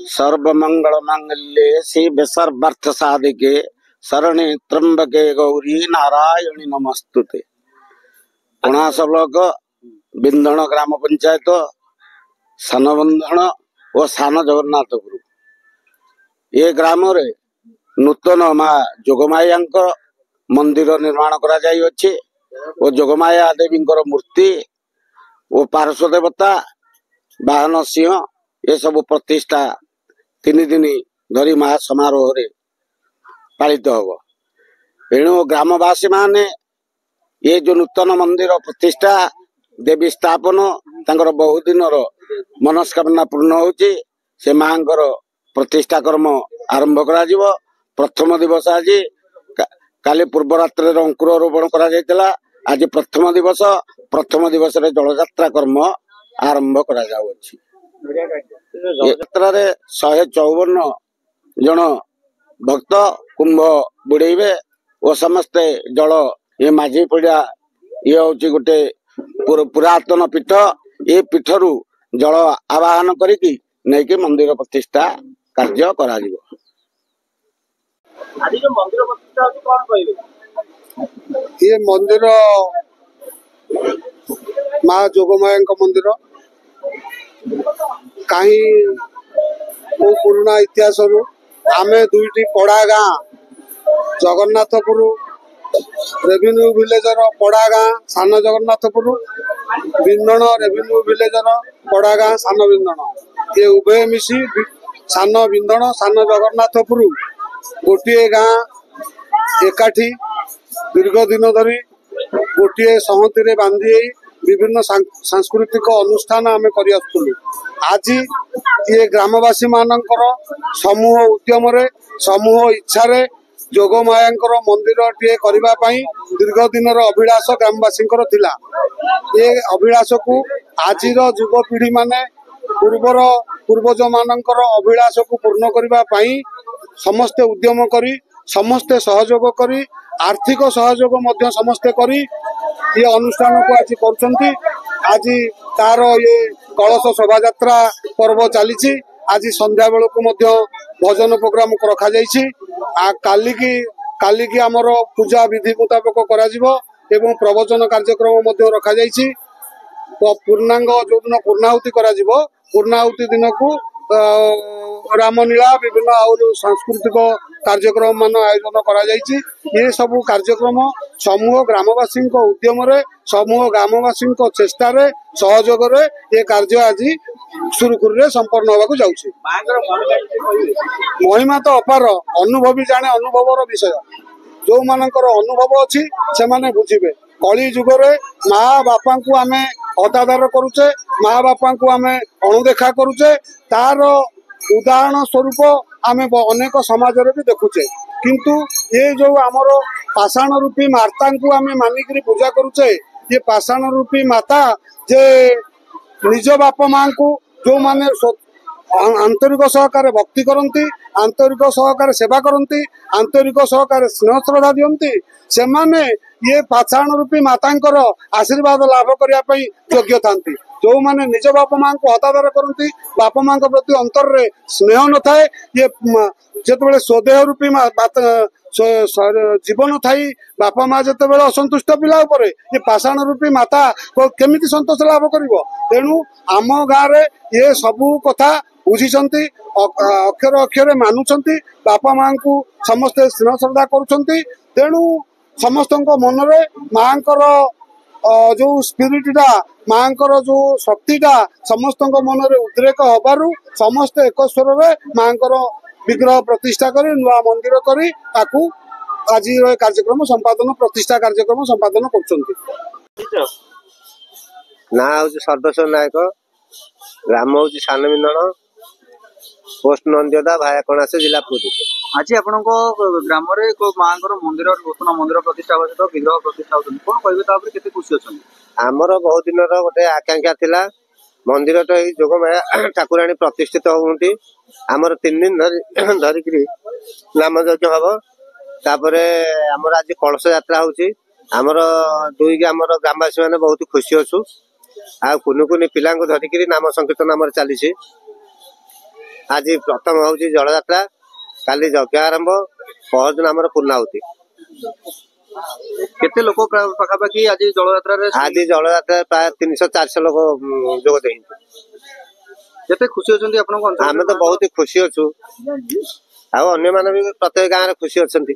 सर्वमंगल मांगल्ये शिवे सर्वार्थ साधिके शरणे त्र्यंबके गौरी नारायणी नमस्तुते। कोणास ब्लॉक बिंधण ग्राम पंचायत सान बंधन और सान जगन्नाथपुर ये ग्राम रे नूतन माँ जोगमाया मंदिर निर्माण करा जाई अछि और जोगमाया देवी मूर्ति और पार्श्व देवता वाहन सिंह ये सब प्रतिष्ठा 3 दिन धरी महा समारोह रे पालित होब। एणु ग्रामवासी माने ये जो नूतन मंदिर प्रतिष्ठा देवी स्थापन तांकर बहु दिन मनस्कामना पूर्ण होची से मांकर प्रतिष्ठा कर्म आरंभ करा जिवो। प्रथम दिवस आज काली पूर्व रात्रि अंकुर रोपण करा जायतिला। आज प्रथम दिवस रे जल यात्रा कर्म आरंभ करा जाउछि। यात्रा रे 154 जन भक्त कुंभ बुड़ेबे और समस्ते जल ये माझी पड़ा ये हूँ गोटे पुरातन पीठ ये पीठरू जल आवाहन करिकी नहीं मंदिर प्रतिष्ठा कार्य करा जिवो। आज जो मंदिर प्रतिष्ठा होती कौन कहबे? ये मंदिर माँ जोगमाया मंदिर कहीं वो पुराना इतिहास आमे दुईटी पड़ा गाँ जगन्नाथपुर रेवेन्यू विलेजर पड़ा गाँ सान जगन्नाथपुर बिंधण रेवेन्यू विलेजर पड़ा गाँ सान बिंधण ये उभय मिसी सान बिंधण सान जगन्नाथपुर गोटे गाँ एकाठी दीर्घ दिन धरी गोटे सहमति बांधी विभिन्न सांस्कृतिक अनुष्ठान आम कर आज ये ग्रामवासी मानकर समूह उद्यम समूह इच्छा जोगमाया मंदिर टे करने दीर्घ दिन अभिलाष ग्रामवासी थिला। ये अभिलाष को आज युवपीढ़ी माने पूर्वज मानकर अभिलाष को पूर्ण करने समस्ते उद्यम करी समस्ते सहयोग करी आर्थिक सहयोग मध्य समस्ते करी ये अनुष्ठान को आज कर आज तार ये कलश शोभा यात्रा पर्व चली। आज संध्या बेल को भजन प्रोग्राम रखा काली की आमर पूजा विधि मुताबक करा एवं प्रवचन कार्यक्रम रखा पूर्णांग जो दिन पूर्णाहुति करा पूर्णाहुति दिन को रामलीला विभिन्न सांस्कृतिक कार्यक्रम मान आयोजन करा ये सब कार्यक्रम समूह ग्रामवासी उद्यम समूह ग्रामवासी चेष्टा सहयोग ये कार्य आज सुरुखुरु संपन्न होगा जाउछि। महिमा तो अपार अनुभवी जाने अनुभवर विषय जो मानकर अनुभव अच्छी से माने बुझिबे। कली जुगरे माँ बापा को आमे हतादार करुचे माँ बापा को आमे अणुदेखा करुचे तार उदाहरण स्वरूप आमे अनेक समाज रे भी देखुचे किंतु ये जो आमर पाषाण रूपी माता को आमे मानिक पूजा करुचे ये पाषाण रूपी माता जे निज बापा माँ को जो माने आंतरिक सहकार भक्ति करती आंतरिक सहकार सेवा करती आंतरिक सहकार स्नेह श्रद्धा दियंती से माने ये पाषाण रूपी मातांकर आशीर्वाद लाभ करने योग्य था। जो माने निज बापा माँ को हतादर करती बापा माँ प्रति अंतर रे स्नेह न थाए ये जिते स्वदेह रूपी जीवन थाई बापा माँ जिते असंतुष्ट पिला ये पाषाण रूपी माता केमिति संतोष लाभ करिवो। तेणु आम गाँव रे ये सबू कथा बुझी अक्षर अक्षर मानुंट बापा माँ को समस्ते स्नेह श्रद्धा करुँच। तेणु समस्त मन रे माँ जो स्पिरिटा माँ जो शक्तिटा समस्त मन रे उद्रेक होबारु समस्ते एक स्वर में माँ विग्रह प्रतिष्ठा करी नुआ मंदिर करी ताकू आज कार्यक्रम संपादन प्रतिष्ठा कार्यक्रम संपादन कर ना हूँ सर्वेश्वर नायक ग्राम हूँ सान बिंधण पोस्ट नंदियोदा भाया कणास जिला पुरी। आज आपण ग्राम माँ मंदिर नूतन मंदिर प्रतिष्ठा विग्रह प्रतिष्ठा कौन कहे केते खुशी अच्छा आमर बहुत दिन गोटे आकांक्षा थिला मंदिर तो जोगमाया ठाकुराणी प्रतिष्ठित होती आमर 3 दिन धरिक नाम यज्ञ हम तापर आमर आज कलश यात्रा होची आमर दुई आमर ग्रामवासी मैंने बहुत खुशी अच्छु आ कुनि कुनि पिला धरिक नाम संकीर्तन आमर चली ଆଜି ପ୍ରଥମ ହଉଛି ଜଳଯାତ୍ରା, କାଲି ଯଜ୍ଞ ଆରମ୍ଭ, ପହରଦିନ ଆମର ପୂର୍ଣ୍ଣାହୁତି। କେତେ ଲୋକ ପାଖାପାଖି ଆଜି ଜଳଯାତ୍ରାରେ ଆଜି ଜଳଯାତ୍ରା ପ୍ରାୟ 300-400 ଲୋକ ଯୋଗ ଦେଇଛନ୍ତି। କେତେ ଖୁସି ଅଛନ୍ତି ଆପଣଙ୍କ ଅଞ୍ଚଳରେ? ଆମେ ତ ବହୁତ ଖୁସି ଅଛୁ, ଆଉ ଅନ୍ୟମାନେ ବି ପ୍ରତ୍ୟେକ ଗାଁରେ ଖୁସି ଅଛନ୍ତି।